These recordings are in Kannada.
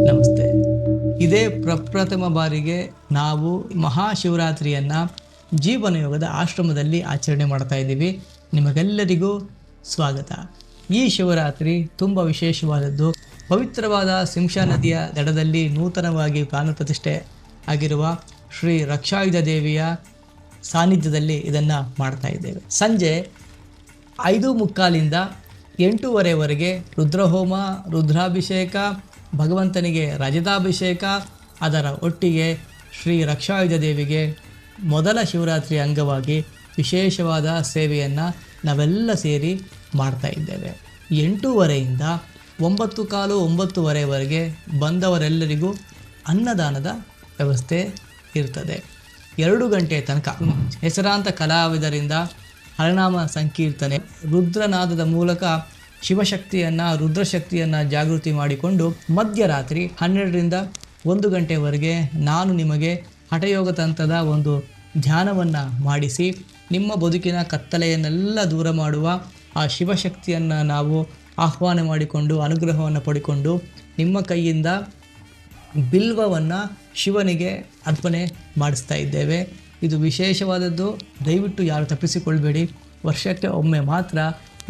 ನಮಸ್ತೆ. ಇದೇ ಪ್ರಪ್ರಥಮ ಬಾರಿಗೆ ನಾವು ಮಹಾಶಿವರಾತ್ರಿಯನ್ನು ಜೀವನಯೋಗದ ಆಶ್ರಮದಲ್ಲಿ ಆಚರಣೆ ಮಾಡ್ತಾ ಇದ್ದೀವಿ. ನಿಮಗೆಲ್ಲರಿಗೂ ಸ್ವಾಗತ. ಈ ಶಿವರಾತ್ರಿ ತುಂಬ ವಿಶೇಷವಾದದ್ದು. ಪವಿತ್ರವಾದ ಸಿಂಶಾ ನದಿಯ ದಡದಲ್ಲಿ ನೂತನವಾಗಿ ಪ್ರಾಣಪ್ರತಿಷ್ಠೆ ಆಗಿರುವ ಶ್ರೀ ರಕ್ಷಾಯುಧ ದೇವಿಯ ಸಾನ್ನಿಧ್ಯದಲ್ಲಿ ಇದನ್ನು ಮಾಡ್ತಾ ಇದ್ದೇವೆ. ಸಂಜೆ 5:45 8:15ವರೆಗೆ ರುದ್ರಹೋಮ, ರುದ್ರಾಭಿಷೇಕ, ಭಗವಂತನಿಗೆ ರಜತಾಭಿಷೇಕ, ಅದರ ಒಟ್ಟಿಗೆ ಶ್ರೀ ರಕ್ಷಾಯುಧ ದೇವಿಗೆ ಮೊದಲ ಶಿವರಾತ್ರಿ ಅಂಗವಾಗಿ ವಿಶೇಷವಾದ ಸೇವೆಯನ್ನು ನಾವೆಲ್ಲ ಸೇರಿ ಮಾಡ್ತಾ ಇದ್ದೇವೆ. 8:15ರಿಂದ 9:15 9:30ವರೆಗೆ ಬಂದವರೆಲ್ಲರಿಗೂ ಅನ್ನದಾನದ ವ್ಯವಸ್ಥೆ ಇರ್ತದೆ. 2 ಗಂಟೆ ತನಕ ಹೆಸರಾಂತ ಕಲಾವಿದರಿಂದ ಹರನಾಮ ಸಂಕೀರ್ತನೆ, ರುದ್ರನಾದದ ಮೂಲಕ ಶಿವಶಕ್ತಿಯನ್ನು, ರುದ್ರಶಕ್ತಿಯನ್ನು ಜಾಗೃತಿ ಮಾಡಿಕೊಂಡು ಮಧ್ಯರಾತ್ರಿ 12ರಿಂದ 1 ಗಂಟೆವರೆಗೆ ನಾನು ನಿಮಗೆ ಹಠಯೋಗ ತಂತ್ರದ ಒಂದು ಧ್ಯಾನವನ್ನು ಮಾಡಿಸಿ ನಿಮ್ಮ ಬದುಕಿನ ಕತ್ತಲೆಯನ್ನೆಲ್ಲ ದೂರ ಮಾಡುವ ಆ ಶಿವಶಕ್ತಿಯನ್ನು ನಾವು ಆಹ್ವಾನ ಮಾಡಿಕೊಂಡು ಅನುಗ್ರಹವನ್ನು ಪಡಿಕೊಂಡು ನಿಮ್ಮ ಕೈಯಿಂದ ಬಿಲ್ವವನ್ನು ಶಿವನಿಗೆ ಅರ್ಪಣೆ ಮಾಡಿಸ್ತಾ ಇದ್ದೇವೆ. ಇದು ವಿಶೇಷವಾದದ್ದು. ದಯವಿಟ್ಟು ಯಾರು ತಪ್ಪಿಸಿಕೊಳ್ಬೇಡಿ. ವರ್ಷಕ್ಕೆ ಒಮ್ಮೆ ಮಾತ್ರ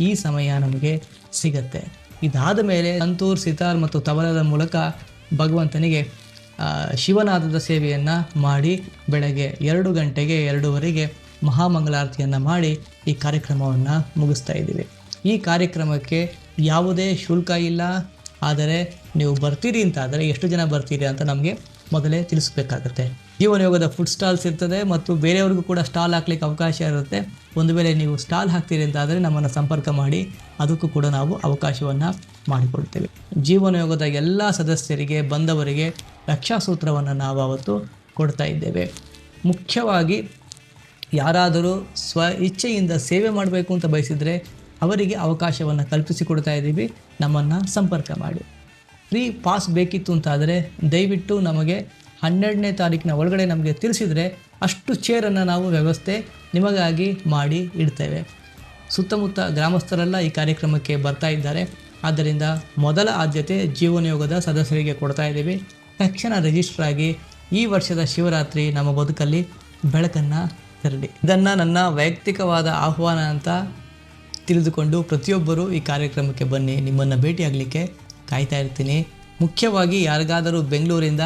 ಈ ಸಮಯ ನಮಗೆ ಸಿಗತ್ತೆ. ಇದಾದ ಮೇಲೆ ಸಂತೂರ್, ಸಿತಾರ್ ಮತ್ತು ತಬಲದ ಮೂಲಕ ಭಗವಂತನಿಗೆ ಶಿವನಾದದ ಸೇವೆಯನ್ನು ಮಾಡಿ ಬೆಳಗ್ಗೆ 2 ಗಂಟೆಗೆ 2:15 ಮಹಾಮಂಗಳಾರತಿಯನ್ನು ಮಾಡಿ ಈ ಕಾರ್ಯಕ್ರಮವನ್ನು ಮುಗಿಸ್ತಾ ಇದ್ದೀವಿ. ಈ ಕಾರ್ಯಕ್ರಮಕ್ಕೆ ಯಾವುದೇ ಶುಲ್ಕ ಇಲ್ಲ. ಆದರೆ ನೀವು ಬರ್ತೀರಿ ಅಂತಾದರೆ ಎಷ್ಟು ಜನ ಬರ್ತೀರಿ ಅಂತ ನಮಗೆ ಮೊದಲೇ ತಿಳಿಸ್ಬೇಕಾಗುತ್ತೆ. ಜೀವನಯೋಗದ ಫುಡ್ ಸ್ಟಾಲ್ಸ್ ಇರ್ತದೆ ಮತ್ತು ಬೇರೆಯವ್ರಿಗೂ ಕೂಡ ಸ್ಟಾಲ್ ಹಾಕ್ಲಿಕ್ಕೆ ಅವಕಾಶ ಇರುತ್ತೆ. ಒಂದು ವೇಳೆ ನೀವು ಸ್ಟಾಲ್ ಹಾಕ್ತೀರಿ ಅಂತಾದರೆ ನಮ್ಮನ್ನು ಸಂಪರ್ಕ ಮಾಡಿ, ಅದಕ್ಕೂ ಕೂಡ ನಾವು ಅವಕಾಶವನ್ನು ಮಾಡಿಕೊಡ್ತೇವೆ. ಜೀವನಯೋಗದ ಎಲ್ಲ ಸದಸ್ಯರಿಗೆ, ಬಂದವರಿಗೆ ರಕ್ಷಾಸೂತ್ರವನ್ನು ನಾವು ಅವತ್ತು ಕೊಡ್ತಾ ಇದ್ದೇವೆ. ಮುಖ್ಯವಾಗಿ ಯಾರಾದರೂ ಇಚ್ಛೆಯಿಂದ ಸೇವೆ ಮಾಡಬೇಕು ಅಂತ ಬಯಸಿದರೆ ಅವರಿಗೆ ಅವಕಾಶವನ್ನು ಕಲ್ಪಿಸಿಕೊಡ್ತಾ ಇದ್ದೀವಿ. ನಮ್ಮನ್ನು ಸಂಪರ್ಕ ಮಾಡಿ. ಫ್ರೀ ಪಾಸ್ ಬೇಕಿತ್ತು ಅಂತಾದರೆ ದಯವಿಟ್ಟು ನಮಗೆ 12ನೇ ತಾರೀಕಿನ ಒಳಗಡೆ ನಮಗೆ ತಿಳಿಸಿದರೆ ಅಷ್ಟು ಚೇರನ್ನು ನಾವು ವ್ಯವಸ್ಥೆ ನಿಮಗಾಗಿ ಮಾಡಿ ಇಡ್ತೇವೆ. ಸುತ್ತಮುತ್ತ ಗ್ರಾಮಸ್ಥರೆಲ್ಲ ಈ ಕಾರ್ಯಕ್ರಮಕ್ಕೆ ಬರ್ತಾ ಇದ್ದಾರೆ. ಆದ್ದರಿಂದ ಮೊದಲ ಆದ್ಯತೆ ಜೀವನಯೋಗದ ಸದಸ್ಯರಿಗೆ ಕೊಡ್ತಾ ಇದ್ದೀವಿ. ತಕ್ಷಣ ರಿಜಿಸ್ಟರ್ ಆಗಿ ಈ ವರ್ಷದ ಶಿವರಾತ್ರಿ ನಮ್ಮ ಬದುಕಲ್ಲಿ ಬೆಳಕನ್ನು ತರಲಿ. ಇದನ್ನು ನನ್ನ ವೈಯಕ್ತಿಕವಾದ ಆಹ್ವಾನ ಅಂತ ತಿಳಿದುಕೊಂಡು ಪ್ರತಿಯೊಬ್ಬರೂ ಈ ಕಾರ್ಯಕ್ರಮಕ್ಕೆ ಬನ್ನಿ. ನಿಮ್ಮನ್ನು ಭೇಟಿಯಾಗಲಿಕ್ಕೆ ಕಾಯ್ತಾ ಇರ್ತೀನಿ. ಮುಖ್ಯವಾಗಿ ಯಾರಿಗಾದರೂ ಬೆಂಗಳೂರಿಂದ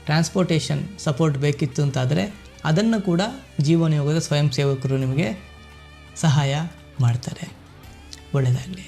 ಟ್ರಾನ್ಸ್ಪೋರ್ಟೇಷನ್ ಸಪೋರ್ಟ್ ಬೇಕಿತ್ತು ಅಂತಾದರೆ ಅದನ್ನು ಕೂಡ ಜೀವನಯೋಗದ ಸ್ವಯಂ ಸೇವಕರು ನಿಮಗೆ ಸಹಾಯ ಮಾಡ್ತಾರೆ. ಒಳ್ಳೆಯದಾಗಲಿ.